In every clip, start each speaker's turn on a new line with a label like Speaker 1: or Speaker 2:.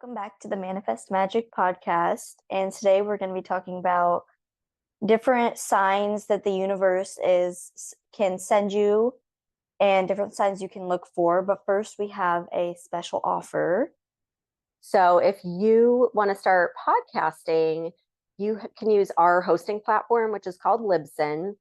Speaker 1: Welcome back to the Manifest Magic podcast. And today we're going to be talking about different signs that the universe can send you and different signs you can look for. But first, we have a special offer.
Speaker 2: So if you want to start podcasting, you can use our hosting platform, which is called Libsyn.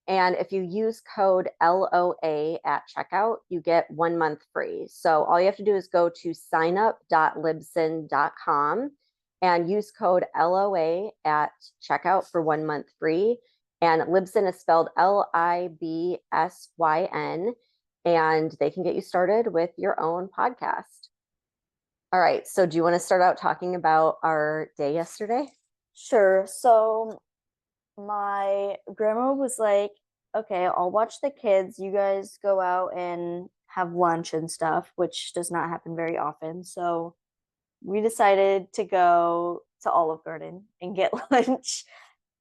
Speaker 2: And if you use code LOA at checkout, you get 1 month free. So all you have to do is go to signup.libsyn.com and use code LOA at checkout for 1 month free. And Libsyn is spelled LIBSYN, and they can get you started with your own podcast. All right. So do you want to start out talking about our day yesterday?
Speaker 1: Sure. So my grandma was like, okay, I'll watch the kids. You guys go out and have lunch and stuff, which does not happen very often. So we decided to go to Olive Garden and get lunch.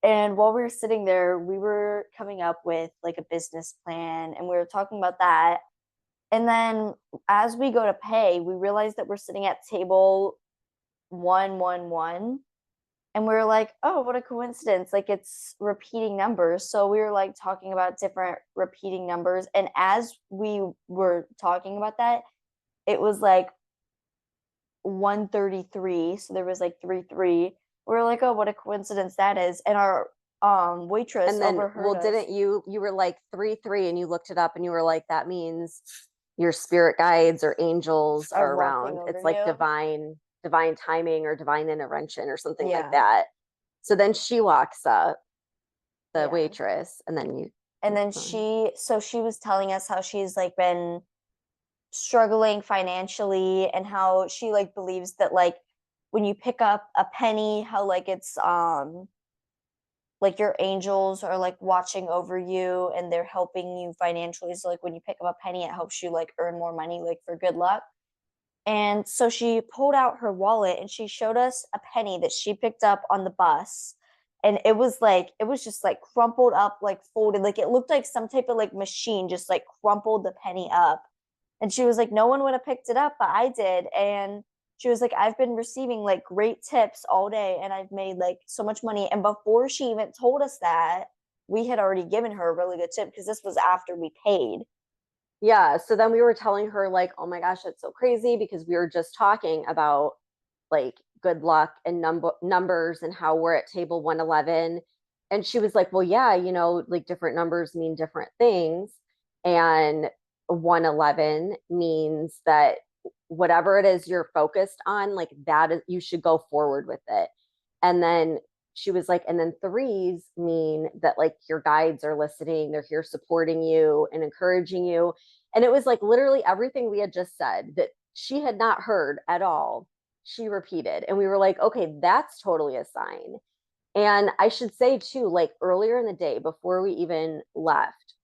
Speaker 1: And while we were sitting there, we were coming up with like a business plan and we were talking about that. And then as we go to pay, we realize that we're sitting at table 111. And we were like, oh, what a coincidence. Like it's repeating numbers. So we were like talking about different repeating numbers. And as we were talking about that, it was like 133. So there was like 3-3. We were like, oh, what a coincidence that is. And our waitress
Speaker 2: And then,
Speaker 1: overheard us.
Speaker 2: didn't you were like 3-3 and you looked it up and you were like, that means your spirit guides or angels are around. It's like divine timing or divine intervention or something like that. So then she walks up, the waitress, and then
Speaker 1: she was telling us how she's like been struggling financially and how she like believes that like when you pick up a penny, how like it's like your angels are like watching over you and they're helping you financially. So like when you pick up a penny, it helps you like earn more money, like for good luck. And so she pulled out her wallet and she showed us a penny that she picked up on the bus. And it was just like crumpled up, like folded, like it looked like some type of like machine just like crumpled the penny up. And she was like, no one would have picked it up, but I did. And she was like, I've been receiving like great tips all day and I've made like so much money. And before she even told us that, we had already given her a really good tip because this was after we paid.
Speaker 2: Yeah. So then we were telling her like, oh my gosh, that's so crazy because we were just talking about like good luck and numbers and how we're at table 111. And she was like, well, yeah, like different numbers mean different things. And 111 means that whatever it is you're focused on, like that is, you should go forward with it. And then she was like, and then threes mean that like your guides are listening, they're here supporting you and encouraging you. And it was like literally everything we had just said that she had not heard at all, she repeated. And we were like, okay, that's totally a sign. And I should say too, like earlier in the day before we even left,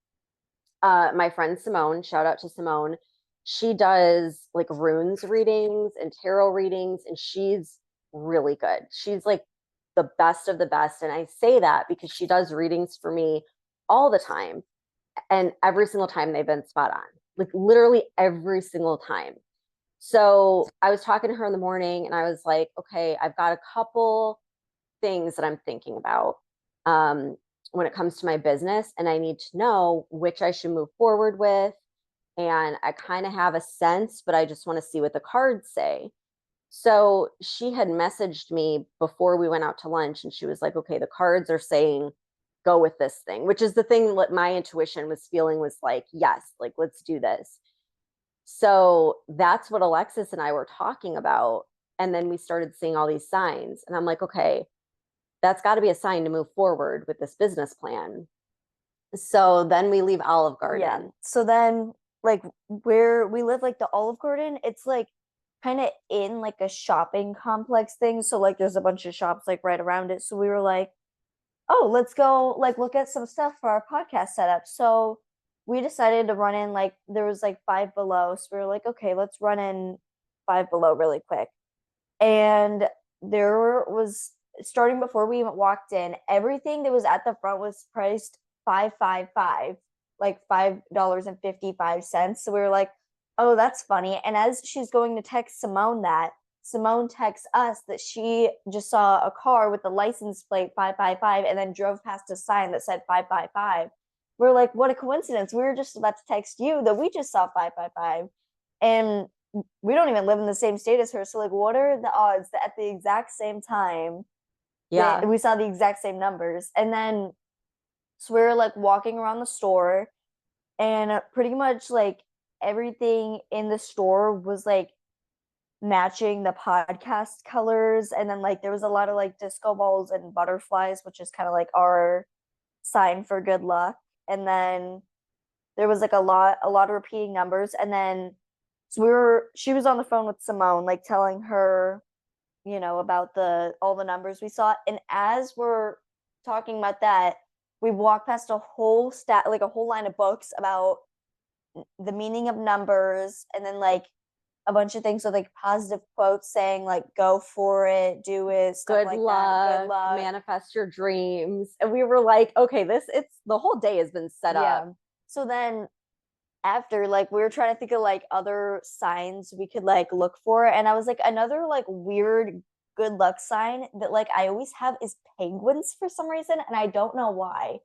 Speaker 2: my friend Simone, shout out to Simone, she does like runes readings and tarot readings, and she's really good. She's like the best of the best. And I say that because she does readings for me all the time. And every single time they've been spot on, like literally every single time. So I was talking to her in the morning and I was like, okay, I've got a couple things that I'm thinking about when it comes to my business, and I need to know which I should move forward with. And I kind of have a sense, but I just want to see what the cards say. So she had messaged me before we went out to lunch and she was like, okay, the cards are saying go with this thing, which is the thing that my intuition was feeling was like, yes, like let's do this. So that's what Alexis and I were talking about. And then we started seeing all these signs. And I'm like, okay, that's got to be a sign to move forward with this business plan. So then we leave Olive Garden.
Speaker 1: Yeah. So then like where we live, like the Olive Garden, it's like kind of in like a shopping complex thing. So like there's a bunch of shops like right around it. So we were like, oh, let's go like look at some stuff for our podcast setup. So we decided to run in, like there was like Five Below. So we were like, okay, let's run in Five Below really quick. And there was, starting before we even walked in, everything that was at the front was priced 555, like $5.55. So we were like, oh, that's funny. And as she's going to text Simone that, Simone texts us that she just saw a car with the license plate 555 and then drove past a sign that said 555. We're like, what a coincidence. We were just about to text you that we just saw 555. And we don't even live in the same state as her. So, like, what are the odds that at the exact same time that
Speaker 2: Yeah.
Speaker 1: we saw the exact same numbers? And then, so we were like walking around the store, and pretty much like everything in the store was like matching the podcast colors. And then like there was a lot of like disco balls and butterflies, which is kind of like our sign for good luck. And then there was like a lot of repeating numbers. And then so she was on the phone with Simone, like telling her, about the all the numbers we saw. And as we're talking about that, we walked past a whole like a whole line of books about the meaning of numbers, and then like a bunch of things with like positive quotes saying like go for it, do it, stuff
Speaker 2: Good
Speaker 1: like that. Good
Speaker 2: luck,
Speaker 1: luck.
Speaker 2: manifest your dreams. And we were like, okay, it's the whole day has been set up.
Speaker 1: Yeah. So then after, like, we were trying to think of like other signs we could like look for, and I was like, another like weird good luck sign that like I always have is penguins for some reason, and I don't know why.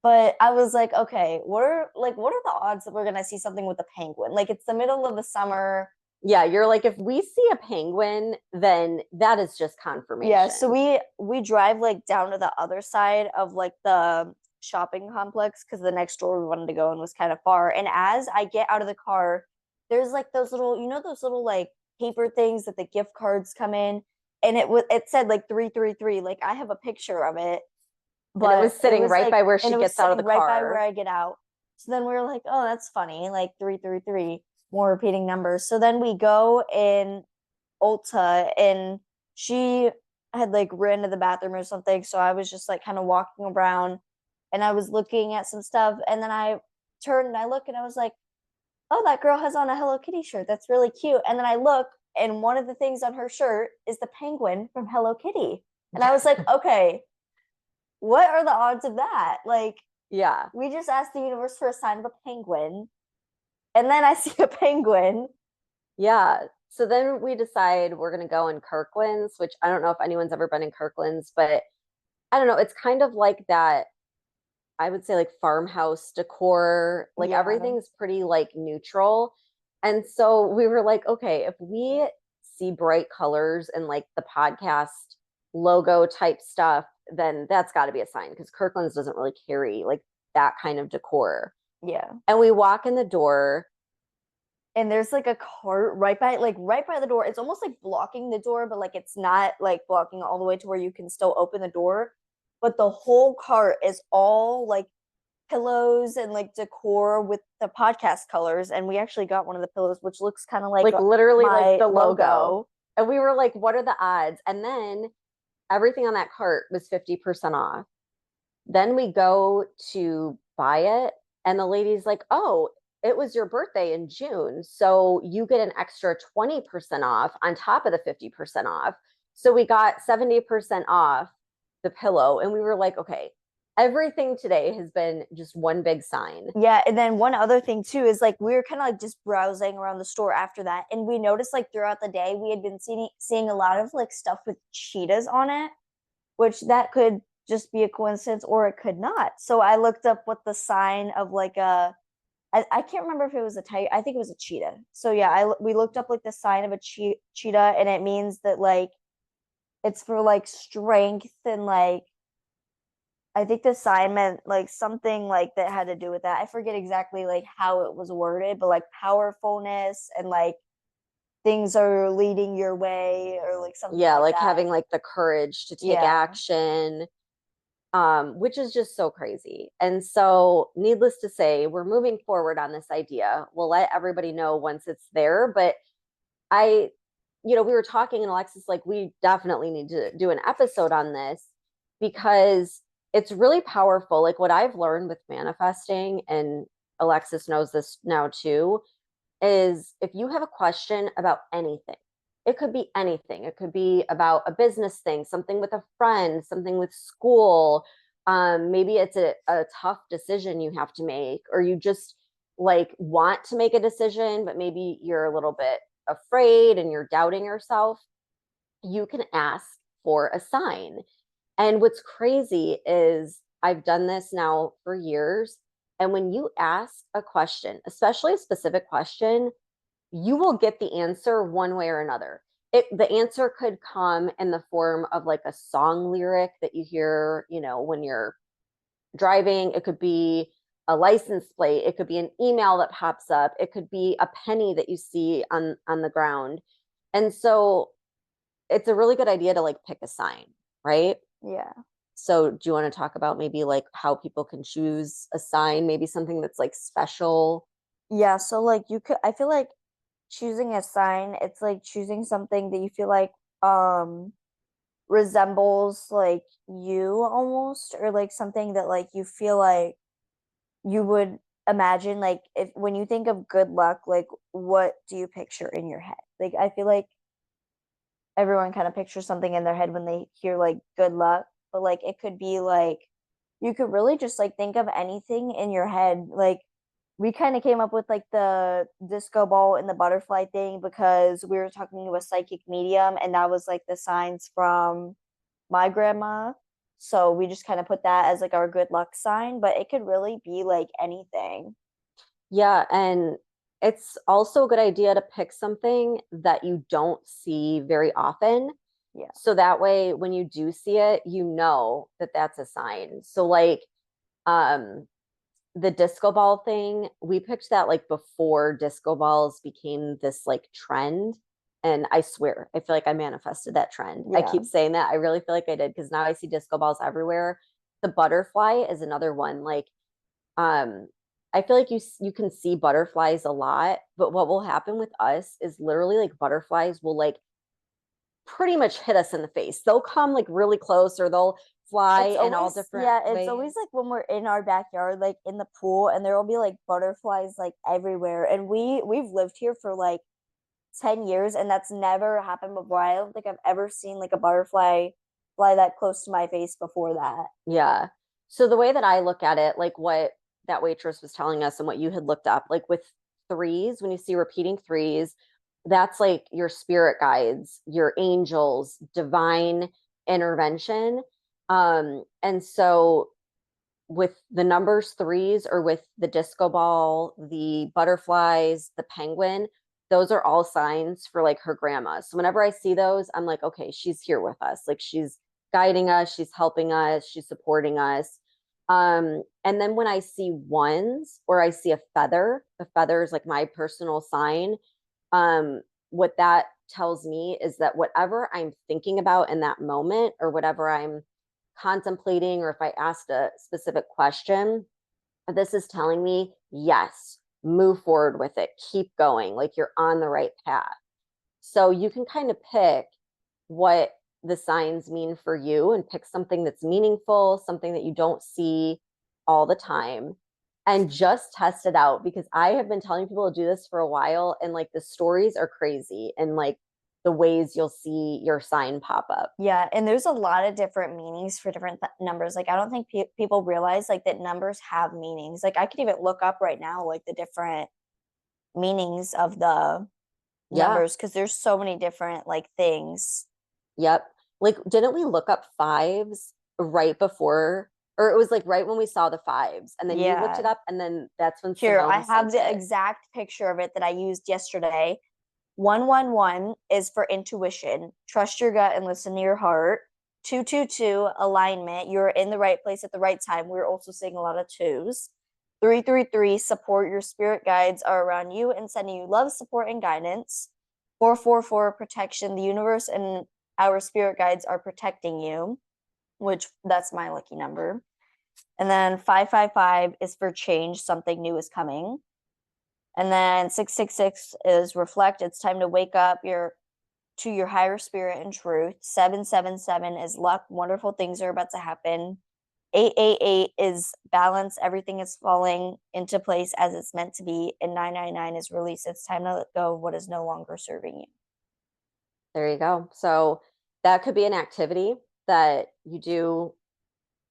Speaker 1: But I was like, okay, what are the odds that we're gonna see something with a penguin? Like, it's the middle of the summer.
Speaker 2: Yeah, you're like, if we see a penguin, then that is just
Speaker 1: Yeah, so
Speaker 2: confirmation.
Speaker 1: we drive like down to the other side of like the shopping complex because the next store we wanted to go in was kind of far. And as I get out of the car, there's like those little, those little like paper things that the gift cards come in, and it said like 333. Like, I have a picture of it,
Speaker 2: And it
Speaker 1: but
Speaker 2: was
Speaker 1: it
Speaker 2: sitting
Speaker 1: was
Speaker 2: right
Speaker 1: like,
Speaker 2: by where
Speaker 1: and
Speaker 2: she
Speaker 1: it was
Speaker 2: gets out of
Speaker 1: sitting
Speaker 2: the
Speaker 1: right by where
Speaker 2: car.
Speaker 1: I get out. So then we were like, oh, that's funny, like 333, more repeating numbers. So then we go in Ulta, and she had like ran to the bathroom or something. So I was just like kind of walking around, and I was looking at some stuff. And then I turned and I look, and I was like, oh, that girl has on a Hello Kitty shirt. That's really cute. And then I look, and one of the things on her shirt is the penguin from Hello Kitty. And I was like, okay, what are the odds of that? Like,
Speaker 2: Yeah.
Speaker 1: we just asked the universe for a sign of a penguin, and then I see a penguin.
Speaker 2: Yeah. So then we decide we're going to go in Kirkland's, which I don't know if anyone's ever been in Kirkland's, but I don't know. It's kind of like that. I would say like farmhouse decor, like
Speaker 1: Yeah.
Speaker 2: everything's pretty like neutral. And so we were like, okay, if we see bright colors and like the podcast logo type stuff, then that's got to be a sign because Kirkland's doesn't really carry like that kind of decor.
Speaker 1: Yeah.
Speaker 2: And we walk in the door.
Speaker 1: And there's like a cart right by the door. It's almost like blocking the door, but like it's not like blocking all the way to where you can still open the door. But the whole cart is all like pillows and like decor with the podcast colors. And we actually got one of the pillows, which looks kind of like
Speaker 2: Like literally like
Speaker 1: my
Speaker 2: the logo.
Speaker 1: logo.
Speaker 2: And we were like, what are the odds? And then everything on that cart was 50% off. Then we go to buy it, and the lady's like, oh, it was your birthday in June. So you get an extra 20% off on top of the 50% off. So we got 70% off the pillow. And we were like, okay, everything today has been just one big sign.
Speaker 1: Yeah, and then one other thing too is like we were kind of like just browsing around the store after that, and we noticed like throughout the day we had been seeing a lot of like stuff with cheetahs on it, which that could just be a coincidence or it could not. So I looked up what the sign of like I can't remember if it was a tiger. I think it was a cheetah. So yeah, we looked up like the sign of a cheetah, and it means that like it's for like strength, and like I think the sign meant like something like that had to do with that. I forget exactly like how it was worded, but like powerfulness and like things are leading your way or like something
Speaker 2: Yeah,
Speaker 1: like
Speaker 2: like
Speaker 1: that.
Speaker 2: having like the courage to take
Speaker 1: Yeah.
Speaker 2: action, which is just so crazy. And so, needless to say, we're moving forward on this idea. We'll let everybody know once it's there. But I, we were talking, and Alexis, like, we definitely need to do an episode on this because it's really powerful. Like, what I've learned with manifesting, and Alexis knows this now too, is if you have a question about anything, it could be anything. It could be about a business thing, something with a friend, something with school. Maybe it's a tough decision you have to make, or you just like want to make a decision, but maybe you're a little bit afraid and you're doubting yourself. you can ask for a sign. And what's crazy is I've done this now for years. And when you ask a question, especially a specific question, you will get the answer one way or another. The answer could come in the form of like a song lyric that you hear, when you're driving. It could be a license plate. It could be an email that pops up. It could be a penny that you see on the ground. And so it's a really good idea to like pick a sign, right?
Speaker 1: Yeah.
Speaker 2: So do you want to talk about maybe like how people can choose a sign, maybe something that's like special?
Speaker 1: Yeah, so like I feel like choosing a sign, it's like choosing something that you feel like resembles like you almost, or like something that like you feel like you would imagine, like if when you think of good luck, like what do you picture in your head? Like I feel like everyone kind of pictures something in their head when they hear like good luck, but like it could be like you could really just like think of anything in your head. Like we kind of came up with like the disco ball and the butterfly thing because we were talking to a psychic medium, and that was like the signs from my grandma. So we just kind of put that as like our good luck sign, but it could really be like anything.
Speaker 2: Yeah, and it's also a good idea to pick something that you don't see very often.
Speaker 1: Yeah.
Speaker 2: So that way, when you do see it, you know that that's a sign. So, like, um, the disco ball thing, we picked that like before disco balls became this like trend. And I swear, I feel like I manifested that trend. I
Speaker 1: Yeah.
Speaker 2: keep saying that. I really feel like I did because now I see disco balls everywhere. The butterfly is another one. Like, um, I feel like you can see butterflies a lot, but what will happen with us is literally like butterflies will like pretty much hit us in the face. They'll come like really close or they'll
Speaker 1: It's
Speaker 2: fly in all
Speaker 1: always,
Speaker 2: different
Speaker 1: yeah, it's
Speaker 2: ways.
Speaker 1: always like when we're in our backyard, like in the pool, and there will be like butterflies like everywhere. And we've lived here for like 10 years, and that's never happened before. I don't think I've ever seen like a butterfly fly that close to my face before that.
Speaker 2: Yeah. So the way that I look at it, like what that waitress was telling us and what you had looked up, like with threes, when you see repeating threes, that's like your spirit guides, your angels, divine intervention. And so with the numbers threes or with the disco ball, the butterflies, the penguin, those are all signs for like her grandma. So whenever I see those, I'm like, okay, she's here with us. Like she's guiding us, she's helping us, she's supporting us. And then when I see ones or I see a feather, the feather is like my personal sign. What that tells me is that whatever I'm thinking about in that moment or whatever I'm contemplating, or if I asked a specific question, this is telling me, yes, move forward with it, keep going, like you're on the right path. So you can kind of pick what the signs mean for you and pick something that's meaningful, something that you don't see all the time, and just test it out because I have been telling people to do this for a while and like the stories are crazy and like the ways you'll see your sign pop up.
Speaker 1: Yeah, and there's a lot of different meanings for different numbers. Like I don't think people realize like that numbers have meanings. Like I could even look up right now like the different meanings of the
Speaker 2: Yeah.
Speaker 1: numbers because there's so many different like things.
Speaker 2: Yep. Like, didn't we look up fives right before, or it was like right when we saw the fives, and then you looked it
Speaker 1: Yeah.
Speaker 2: up, and then that's when
Speaker 1: Here, I
Speaker 2: Simone
Speaker 1: have
Speaker 2: sent
Speaker 1: the
Speaker 2: it.
Speaker 1: exact picture of it that I used yesterday. 111 is for intuition. Trust your gut and listen to your heart. 222, alignment. You're in the right place at the right time. We're also seeing a lot of twos. 333, support. Your spirit guides are around you and sending you love, support, and guidance. 444, protection. The universe and our spirit guides are protecting you, which that's my lucky number. And then 555 is for change. Something new is coming. And then 666 is reflect. It's time to wake up to your higher spirit and truth. 777 is luck. Wonderful things are about to happen. 888 is balance. Everything is falling into place as it's meant to be. And 999 is release. It's time to let go of what is no longer serving you.
Speaker 2: There you go. So that could be an activity that you do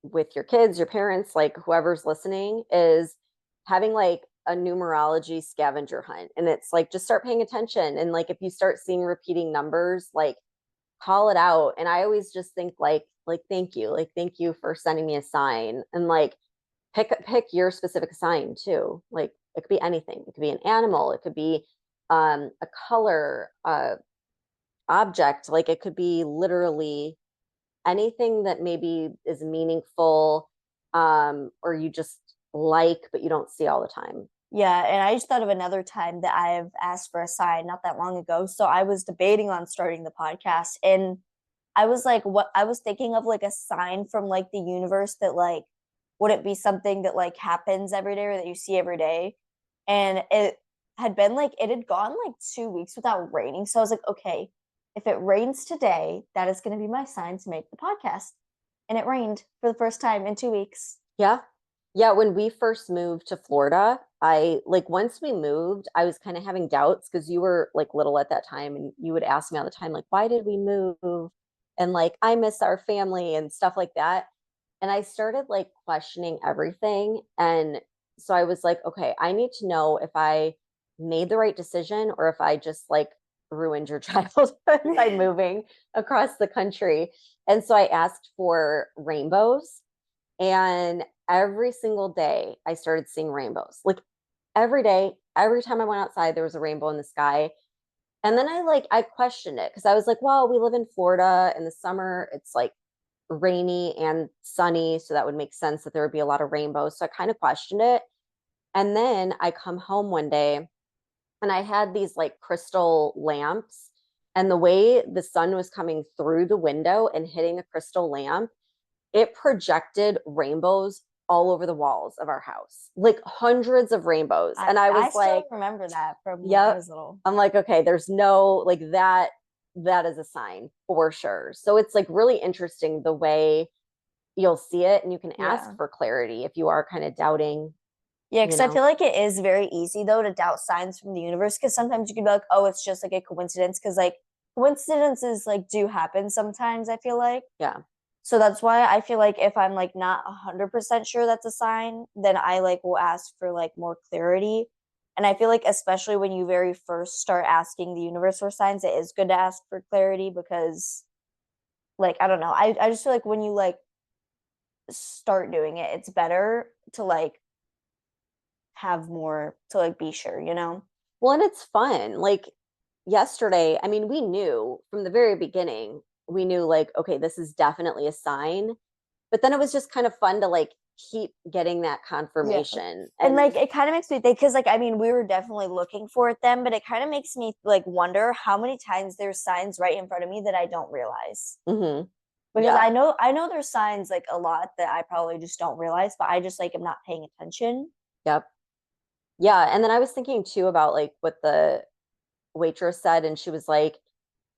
Speaker 2: with your kids, your parents, like whoever's listening, is having like a numerology scavenger hunt. And it's like just start paying attention. And like if you start seeing repeating numbers, like call it out. And I always just think thank you for sending me a sign. And like pick your specific sign too. Like it could be anything. It could be an animal, it could be a color, object, like it could be literally anything that maybe is meaningful, or you just like but you don't see all the time.
Speaker 1: Yeah, and I just thought of another time that I've asked for a sign not that long ago. So I was debating on starting the podcast, and I was like, what I was thinking of like a sign from like the universe that like would it be something that like happens every day or that you see every day? And it had been like it had gone like 2 weeks without raining. So I was like, okay, if it rains today, that is gonna be my sign to make the podcast. And it rained for the first time in 2 weeks.
Speaker 2: Yeah. Yeah, when we first moved to Florida, I like once we moved, I was kind of having doubts because you were like little at that time and you would ask me all the time, like, why did we move? And like, I miss our family and stuff like that. And I started like questioning everything. And so I was like, okay, I need to know if I made the right decision or if I just like ruined your childhood by moving across the country. And so I asked for rainbows, and every single day I started seeing rainbows. Like every day, every time I went outside, there was a rainbow in the sky. And then I questioned it because I was like, well, we live in Florida in the summer. It's like rainy and sunny. So that would make sense that there would be a lot of rainbows. So I kind of questioned it. And then I come home one day and I had these like crystal lamps. And the way the sun was coming through the window and hitting the crystal lamp, it projected rainbows all over the walls of our house, like hundreds of rainbows.
Speaker 1: I
Speaker 2: And I
Speaker 1: I
Speaker 2: was
Speaker 1: still
Speaker 2: like,
Speaker 1: remember that from when I
Speaker 2: yep.
Speaker 1: was little.
Speaker 2: I'm like, okay, there's no like that. That is a sign for sure. So it's like really interesting the way you'll see it, and you can ask
Speaker 1: Yeah.
Speaker 2: for clarity if you are kind of doubting,
Speaker 1: Yeah,
Speaker 2: you
Speaker 1: because I
Speaker 2: know.
Speaker 1: feel like it is very easy though to doubt signs from the universe. Because sometimes you can be like, "Oh, it's just like a coincidence." Because like coincidences like do happen sometimes. I feel like
Speaker 2: Yeah.
Speaker 1: so that's why I feel like if I'm like not 100% sure that's a sign, then I like will ask for like more clarity. And I feel like especially when you very first start asking the universe for signs, it is good to ask for clarity because like I don't know, I just feel like when you like start doing it, it's better to like have more to like be sure, you know?
Speaker 2: Well, and it's fun. Like yesterday, I mean, we knew from the very beginning, we knew like, okay, this is definitely a sign. But then it was just kind of fun to like keep getting that
Speaker 1: Yeah.
Speaker 2: confirmation.
Speaker 1: And
Speaker 2: And
Speaker 1: like it kind of makes me think because like I mean we were definitely looking for it then, but it kind of makes me like wonder how many times there's signs right in front of me that I don't realize.
Speaker 2: mhm,
Speaker 1: Because
Speaker 2: yeah,
Speaker 1: I know there's signs like a lot that I probably just don't realize, but I just like am not paying attention.
Speaker 2: yep. Yeah. And then I was thinking too about like what the waitress said, and she was like,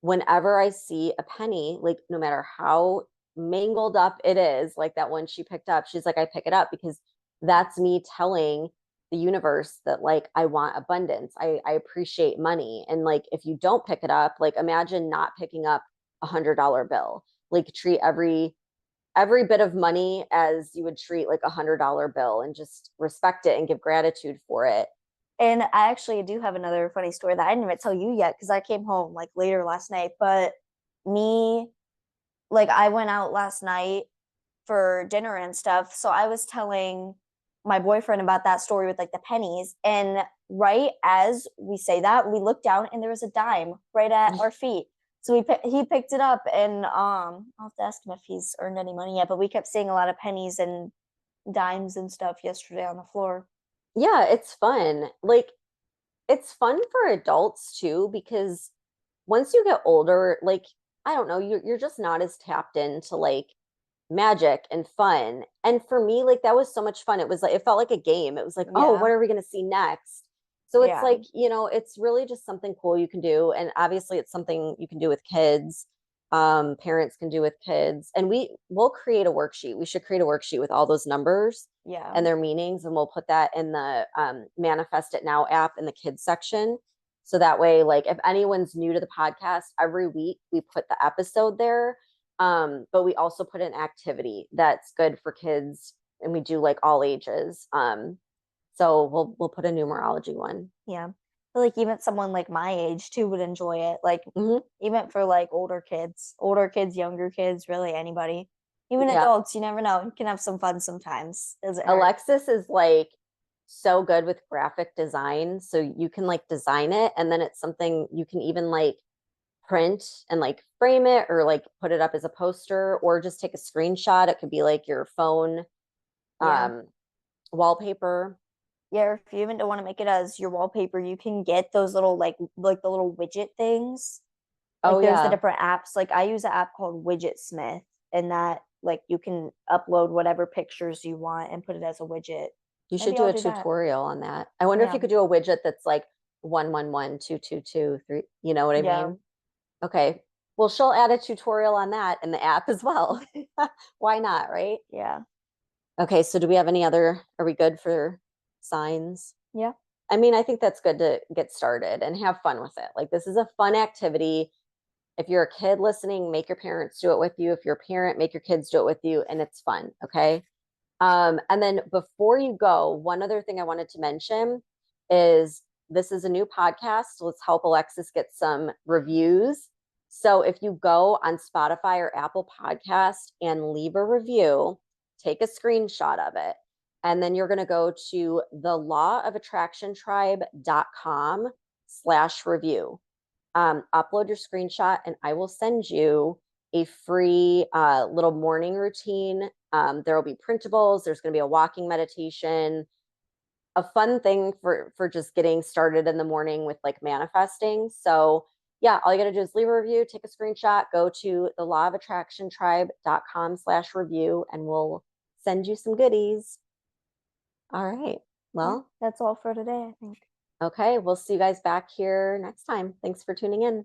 Speaker 2: whenever I see a penny, like no matter how mangled up it is, like that one she picked up, she's like, I pick it up because that's me telling the universe that like I want abundance. I appreciate money. And like if you don't pick it up, like imagine not picking up $100 bill. Like treat every bit of money as you would treat like $100 bill and just respect it and give gratitude for it.
Speaker 1: And I actually do have another funny story that I didn't even tell you yet because I came home like later last night. But me, like, I went out last night for dinner and stuff. So I was telling my boyfriend about that story with like the pennies. And right as we say that, we look down and there was a dime right at our feet. So he picked it up and I'll have to ask him if he's earned any money yet. But we kept seeing a lot of pennies and dimes and stuff yesterday on the floor.
Speaker 2: Yeah, it's fun. Like it's fun for adults too, because once you get older, like I don't know, you're just not as tapped into like magic and fun. And for me, like that was so much fun. It was like it felt like a game. It was like, oh,
Speaker 1: Yeah,
Speaker 2: what are we gonna see next? So it's
Speaker 1: yeah,
Speaker 2: like, it's really just something cool you can do. And obviously it's something you can do with kids. Parents can do with kids. And we'll create a worksheet. We should create a worksheet with all those numbers
Speaker 1: yeah.
Speaker 2: and their meanings, and we'll put that in the Manifest It Now app in the kids section. So that way, like if anyone's new to the podcast, every week we put the episode there. But we also put an activity that's good for kids, and we do like all ages. So we'll put a numerology one.
Speaker 1: Yeah. feel like even someone like my age too would enjoy it. Like
Speaker 2: Mhm.
Speaker 1: even for like older kids, younger kids, really anybody. Even
Speaker 2: Yeah.
Speaker 1: adults, you never know. You can have some fun sometimes. Doesn't hurt.
Speaker 2: Alexis is like so good with graphic design. So you can like design it and then it's something you can even like print and like frame it or like put it up as a poster or just take a screenshot. It could be like your phone
Speaker 1: Yeah.
Speaker 2: um wallpaper.
Speaker 1: Yeah, or if you even don't want to make it as your wallpaper, you can get those little like the little widget things.
Speaker 2: Oh
Speaker 1: Like there's the
Speaker 2: yeah.
Speaker 1: different apps. Like I use an app called Widget Smith, and that like you can upload whatever pictures you want and put it as a widget.
Speaker 2: You should
Speaker 1: Maybe
Speaker 2: do
Speaker 1: I'll
Speaker 2: a
Speaker 1: do that.
Speaker 2: tutorial on that. I wonder if you
Speaker 1: Yeah.
Speaker 2: could do a widget that's like 111 222 3. You know what I
Speaker 1: Yeah.
Speaker 2: mean? Okay. Well, she'll add a tutorial on that in the app as well. Why not, right?
Speaker 1: Yeah.
Speaker 2: Okay, so do we have any other, are we good for signs?
Speaker 1: Yeah.
Speaker 2: I mean, I think that's good to get started and have fun with it. Like, this is a fun activity. If you're a kid listening, make your parents do it with you. If you're a parent, make your kids do it with you, and it's fun. Okay. And then before you go, one other thing I wanted to mention is this is a new podcast. So let's help Alexis get some reviews. So if you go on Spotify or Apple Podcast and leave a review, take a screenshot of it. And then you're going to go to the lawofattractiontribe.com/review. Upload your screenshot and I will send you a free little morning routine. There will be printables. There's going to be a walking meditation, a fun thing for just getting started in the morning with like manifesting. So yeah, all you got to do is leave a review, take a screenshot, go to the lawofattractiontribe.com/review, and we'll send you some goodies. All right.
Speaker 1: Yeah.
Speaker 2: Well,
Speaker 1: That's all for today, I think.
Speaker 2: okay. We'll see you guys back here next time. Thanks for tuning in.